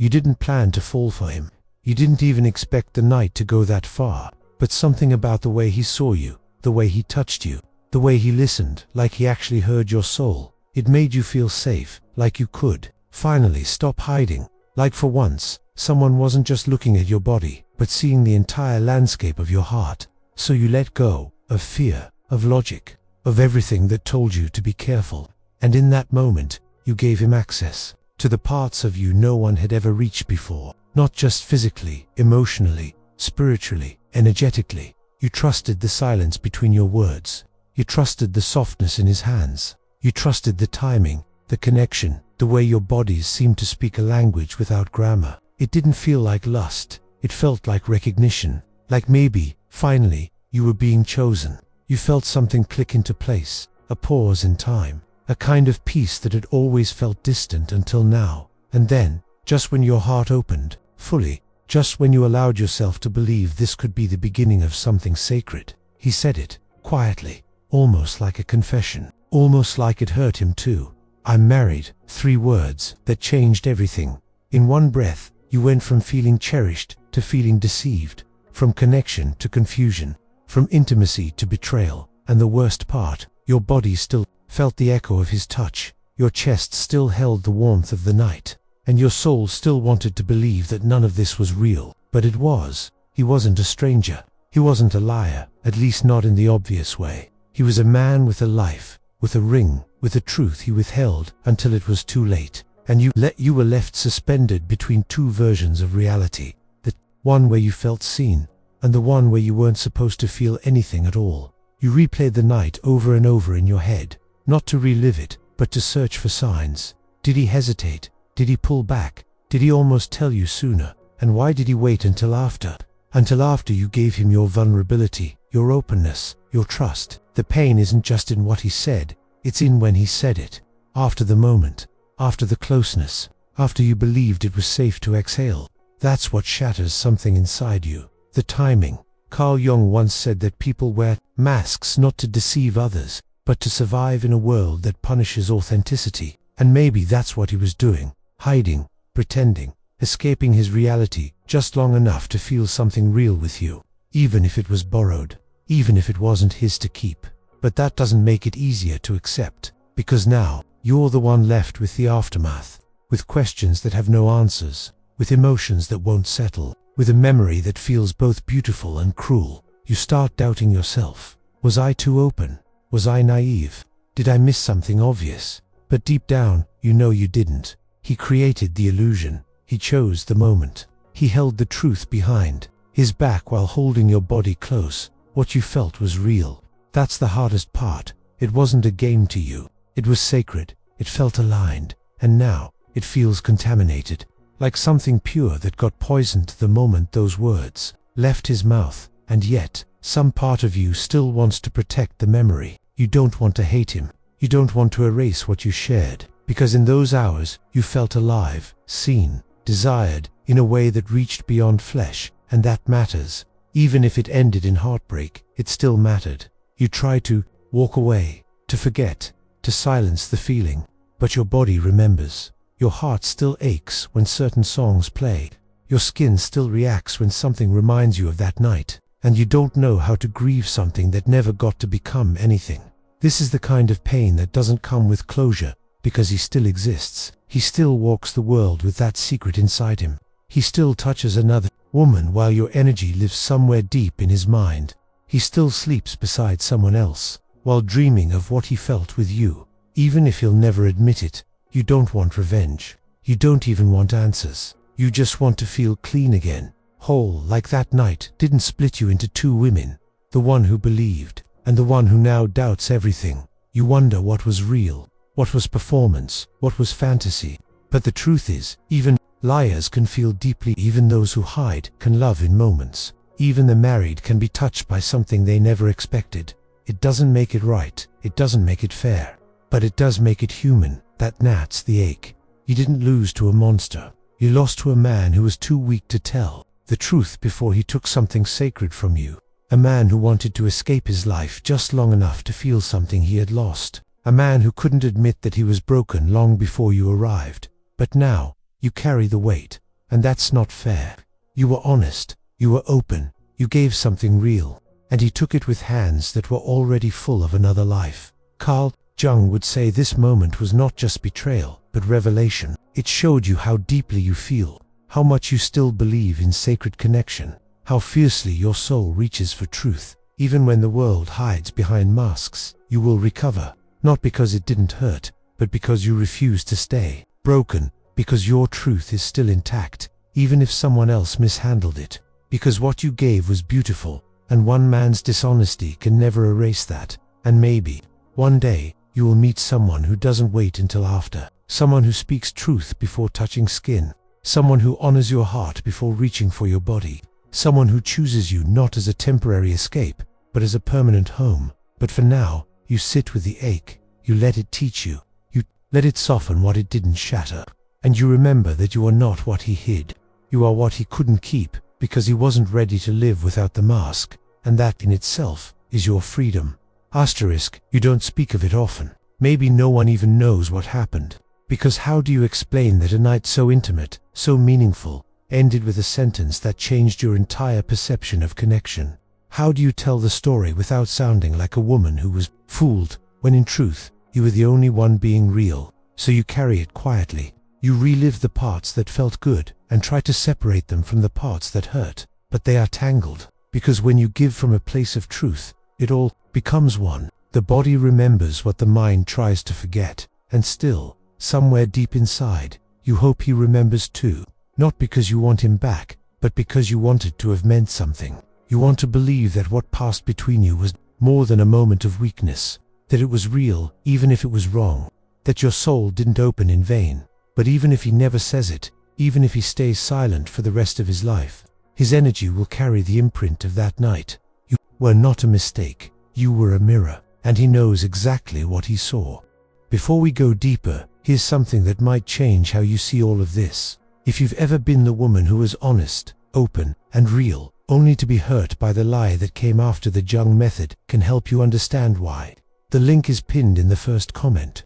You didn't plan to fall for him. You didn't even expect the night to go that far. But something about the way he saw you, the way he touched you, the way he listened, like he actually heard your soul, it made you feel safe, like you could finally stop hiding. Like for once, someone wasn't just looking at your body, but seeing the entire landscape of your heart. So you let go of fear, of logic, of everything that told you to be careful. And in that moment, you gave him access to the parts of you no one had ever reached before. Not just physically, emotionally, spiritually, energetically. You trusted the silence between your words. You trusted the softness in his hands. You trusted the timing, the connection, the way your bodies seemed to speak a language without grammar. It didn't feel like lust. It felt like recognition. Like maybe, finally, you were being chosen. You felt something click into place, a pause in time, a kind of peace that had always felt distant until now. And then, just when your heart opened, fully, just when you allowed yourself to believe this could be the beginning of something sacred, he said it, quietly, almost like a confession, almost like it hurt him too. I'm married, 3 words that changed everything. In one breath, you went from feeling cherished to feeling deceived, from connection to confusion, from intimacy to betrayal, and the worst part, your body still felt the echo of his touch, your chest still held the warmth of the night, and your soul still wanted to believe that none of this was real. But it was. He wasn't a stranger. He wasn't a liar, at least not in the obvious way. He was a man with a life, with a ring, with a truth he withheld until it was too late. And you were left suspended between 2 versions of reality. The one where you felt seen, and the one where you weren't supposed to feel anything at all. You replayed the night over and over in your head, not to relive it, but to search for signs. Did he hesitate? Did he pull back? Did he almost tell you sooner? And why did he wait until after? Until after you gave him your vulnerability, your openness, your trust. The pain isn't just in what he said, it's in when he said it. After the moment, after the closeness, after you believed it was safe to exhale. That's what shatters something inside you. The timing. Carl Jung once said that people wear masks not to deceive others, but to survive in a world that punishes authenticity. And maybe that's what he was doing. Hiding, pretending, escaping his reality just long enough to feel something real with you. Even if it was borrowed. Even if it wasn't his to keep. But that doesn't make it easier to accept. Because now, you're the one left with the aftermath. With questions that have no answers. With emotions that won't settle. With a memory that feels both beautiful and cruel. You start doubting yourself. Was I too open? Was I naive? Did I miss something obvious? But deep down, you know you didn't. He created the illusion. He chose the moment. He held the truth behind his back while holding your body close. What you felt was real. That's the hardest part. It wasn't a game to you. It was sacred. It felt aligned. And now, it feels contaminated. Like something pure that got poisoned the moment those words left his mouth. And yet, some part of you still wants to protect the memory. You don't want to hate him. You don't want to erase what you shared. Because in those hours, you felt alive, seen, desired, in a way that reached beyond flesh. And that matters. Even if it ended in heartbreak, it still mattered. You try to walk away, to forget, to silence the feeling. But your body remembers. Your heart still aches when certain songs play. Your skin still reacts when something reminds you of that night. And you don't know how to grieve something that never got to become anything. This is the kind of pain that doesn't come with closure, because he still exists. He still walks the world with that secret inside him. He still touches another woman while your energy lives somewhere deep in his mind. He still sleeps beside someone else, while dreaming of what he felt with you. Even if he'll never admit it, you don't want revenge. You don't even want answers. You just want to feel clean again. Whole, like that night didn't split you into 2 women. The one who believed, and the one who now doubts everything. You wonder what was real, what was performance, what was fantasy. But the truth is, even liars can feel deeply. Even those who hide can love in moments. Even the married can be touched by something they never expected. It doesn't make it right, it doesn't make it fair. But it does make it human. That's the ache. You didn't lose to a monster. You lost to a man who was too weak to tell the truth before he took something sacred from you. A man who wanted to escape his life just long enough to feel something he had lost. A man who couldn't admit that he was broken long before you arrived. But now, you carry the weight. and that's not fair. You were honest, you were open, you gave something real, and he took it with hands that were already full of another life. Carl Jung would say this moment was not just betrayal, but revelation. It showed you how deeply you feel, how much you still believe in sacred connection, how fiercely your soul reaches for truth. Even when the world hides behind masks, you will recover, not because it didn't hurt, but because you refuse to stay broken, because your truth is still intact, even if someone else mishandled it, because what you gave was beautiful, and one man's dishonesty can never erase that. And maybe, one day, you will meet someone who doesn't wait until after, someone who speaks truth before touching skin, someone who honors your heart before reaching for your body, someone who chooses you not as a temporary escape, but as a permanent home. But for now, you sit with the ache, you let it teach you, you let it soften what it didn't shatter, and you remember that you are not what he hid. You are what he couldn't keep, because he wasn't ready to live without the mask, and that in itself is your freedom. You don't speak of it often. Maybe no one even knows what happened. Because how do you explain that a night so intimate, so meaningful, ended with a sentence that changed your entire perception of connection? How do you tell the story without sounding like a woman who was fooled, when in truth, you were the only one being real? So you carry it quietly. You relive the parts that felt good, and try to separate them from the parts that hurt. But they are tangled, because when you give from a place of truth, it all becomes one. The body remembers what the mind tries to forget, and still, somewhere deep inside, you hope he remembers too. Not because you want him back, but because you want it to have meant something. You want to believe that what passed between you was more than a moment of weakness, that it was real, even if it was wrong, that your soul didn't open in vain. But even if he never says it, even if he stays silent for the rest of his life, his energy will carry the imprint of that night. You were not a mistake, you were a mirror, and he knows exactly what he saw. Before we go deeper, here's something that might change how you see all of this. If you've ever been the woman who was honest, open, and real, only to be hurt by the lie that came after, the Jung Method can help you understand why. The link is pinned in the first comment.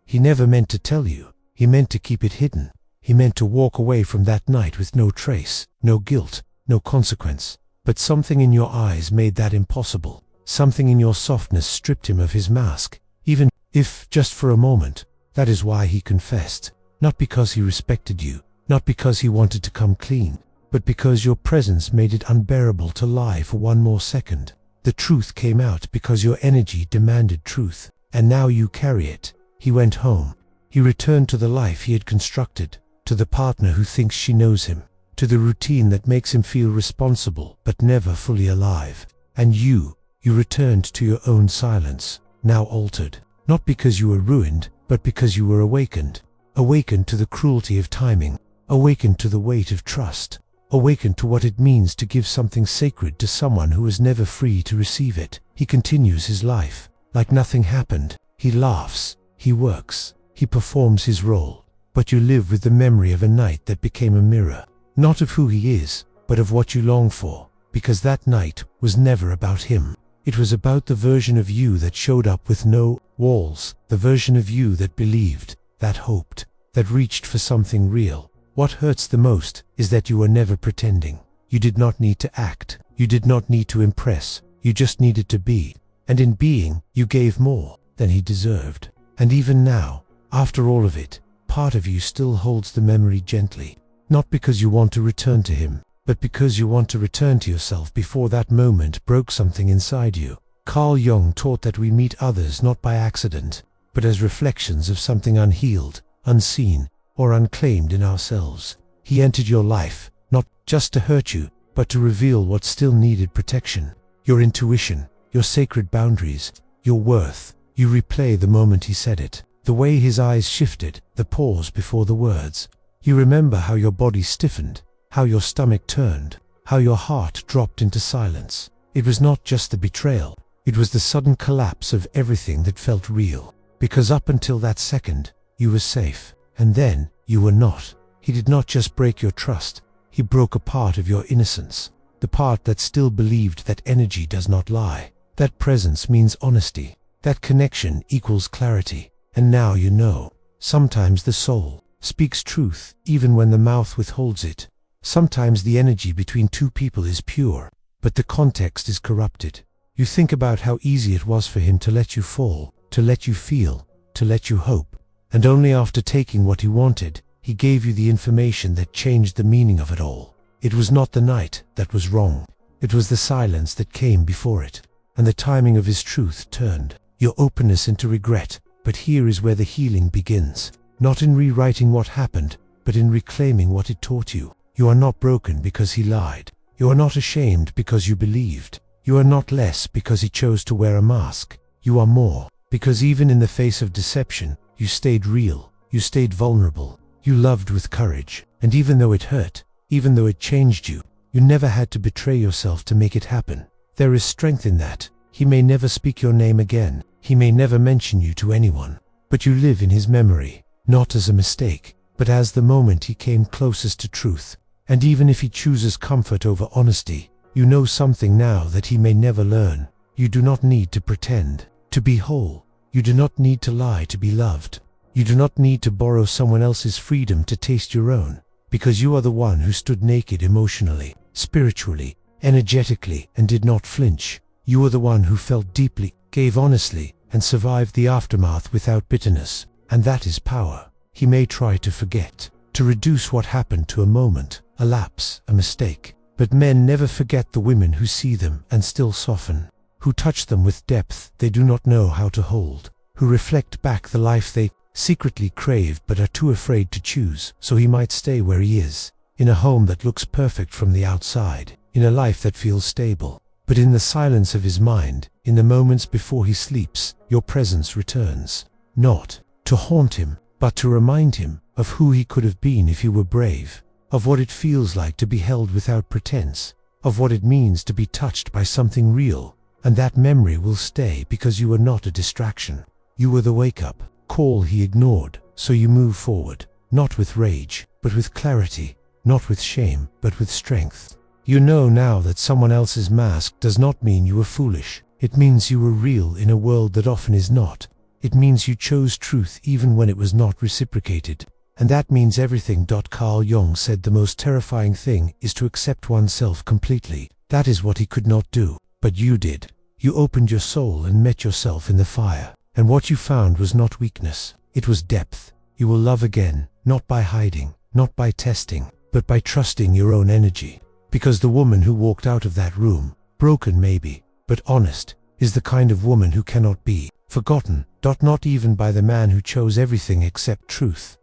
He never meant to tell you. He meant to keep it hidden. He meant to walk away from that night with no trace, no guilt, no consequence. But something in your eyes made that impossible. Something in your softness stripped him of his mask, even if just for a moment. That is why he confessed. Not because he respected you, not because he wanted to come clean, but because your presence made it unbearable to lie for one more second. The truth came out because your energy demanded truth, and now you carry it. He went home. He returned to the life he had constructed, to the partner who thinks she knows him, to the routine that makes him feel responsible but never fully alive. And you returned to your own silence, now altered, not because you were ruined, but because you were awakened. Awakened to the cruelty of timing, awakened to the weight of trust, awakened to what it means to give something sacred to someone who was never free to receive it. He continues his life, like nothing happened. He laughs, he works, he performs his role, but you live with the memory of a night that became a mirror, not of who he is, but of what you long for, because that night was never about him. It was about the version of you that showed up with no walls, the version of you that believed, that hoped, that reached for something real. What hurts the most is that you were never pretending. You did not need to act, you did not need to impress, you just needed to be. And in being, you gave more than he deserved. And even now, after all of it, part of you still holds the memory gently. Not because you want to return to him, but because you want to return to yourself before that moment broke something inside you. Carl Jung taught that we meet others not by accident, but as reflections of something unhealed, unseen, or unclaimed in ourselves. He entered your life, not just to hurt you, but to reveal what still needed protection. Your intuition, your sacred boundaries, your worth. You replay the moment he said it, the way his eyes shifted, the pause before the words. You remember how your body stiffened, how your stomach turned, how your heart dropped into silence. It was not just the betrayal, it was the sudden collapse of everything that felt real. Because up until that second, you were safe, and then you were not. He did not just break your trust, he broke a part of your innocence, the part that still believed that energy does not lie, that presence means honesty, that connection equals clarity. And now you know, sometimes the soul speaks truth even when the mouth withholds it. Sometimes the energy between two people is pure, but the context is corrupted. You think about how easy it was for him to let you fall, to let you feel, to let you hope. And only after taking what he wanted, he gave you the information that changed the meaning of it all. It was not the night that was wrong. It was the silence that came before it. And the timing of his truth turned your openness into regret. But here is where the healing begins. Not in rewriting what happened, but in reclaiming what it taught you. You are not broken because he lied. You are not ashamed because you believed. You are not less because he chose to wear a mask. You are more, because even in the face of deception, you stayed real. You stayed vulnerable. You loved with courage. And even though it hurt, even though it changed you, you never had to betray yourself to make it happen. There is strength in that. He may never speak your name again. He may never mention you to anyone. But you live in his memory, not as a mistake, but as the moment he came closest to truth. And even if he chooses comfort over honesty, you know something now that he may never learn. You do not need to pretend to be whole. You do not need to lie to be loved. You do not need to borrow someone else's freedom to taste your own, because you are the one who stood naked emotionally, spiritually, energetically, and did not flinch. You are the one who felt deeply, gave honestly, and survived the aftermath without bitterness. And that is power. He may try to forget, to reduce what happened to a moment, a lapse, a mistake. But men never forget the women who see them and still soften, who touch them with depth they do not know how to hold, who reflect back the life they secretly crave but are too afraid to choose, so he might stay where he is, in a home that looks perfect from the outside, in a life that feels stable. But in the silence of his mind, in the moments before he sleeps, your presence returns, not to haunt him, but to remind him of who he could have been if he were brave, of what it feels like to be held without pretense, of what it means to be touched by something real. And that memory will stay because you were not a distraction. You were the wake-up call he ignored, so you move forward, not with rage, but with clarity, not with shame, but with strength. You know now that someone else's mask does not mean you were foolish. It means you were real in a world that often is not. It means you chose truth even when it was not reciprocated. And that means everything. Carl Jung said the most terrifying thing is to accept oneself completely. That is what he could not do. But you did. You opened your soul and met yourself in the fire. And what you found was not weakness. It was depth. You will love again, not by hiding, not by testing, but by trusting your own energy. Because the woman who walked out of that room, broken maybe, but honest, is the kind of woman who cannot be forgotten. Not even by the man who chose everything except truth.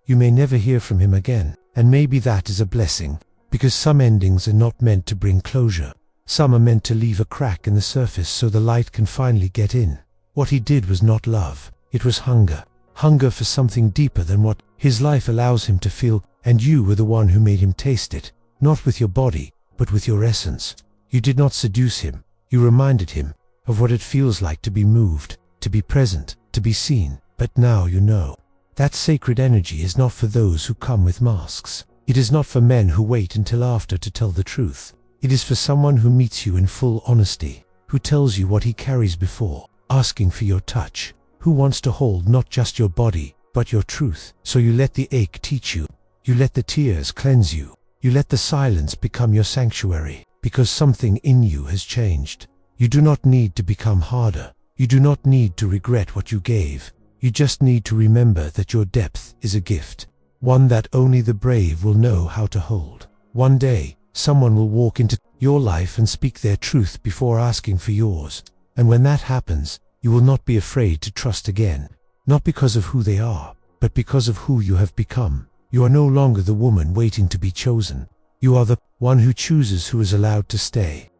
You may never hear from him again, and maybe that is a blessing, because some endings are not meant to bring closure. Some are meant to leave a crack in the surface so the light can finally get in. What he did was not love, it was hunger. Hunger for something deeper than what his life allows him to feel, and you were the one who made him taste it, not with your body, but with your essence. You did not seduce him, you reminded him of what it feels like to be moved, to be present, to be seen. But now you know. That sacred energy is not for those who come with masks. It is not for men who wait until after to tell the truth. It is for someone who meets you in full honesty, who tells you what he carries before, asking for your touch, who wants to hold not just your body, but your truth. So you let the ache teach you. You let the tears cleanse you. You let the silence become your sanctuary, because something in you has changed. You do not need to become harder. You do not need to regret what you gave. You just need to remember that your depth is a gift, one that only the brave will know how to hold. One day, someone will walk into your life and speak their truth before asking for yours. And when that happens, you will not be afraid to trust again, not because of who they are, but because of who you have become. You are no longer the woman waiting to be chosen. You are the one who chooses who is allowed to stay.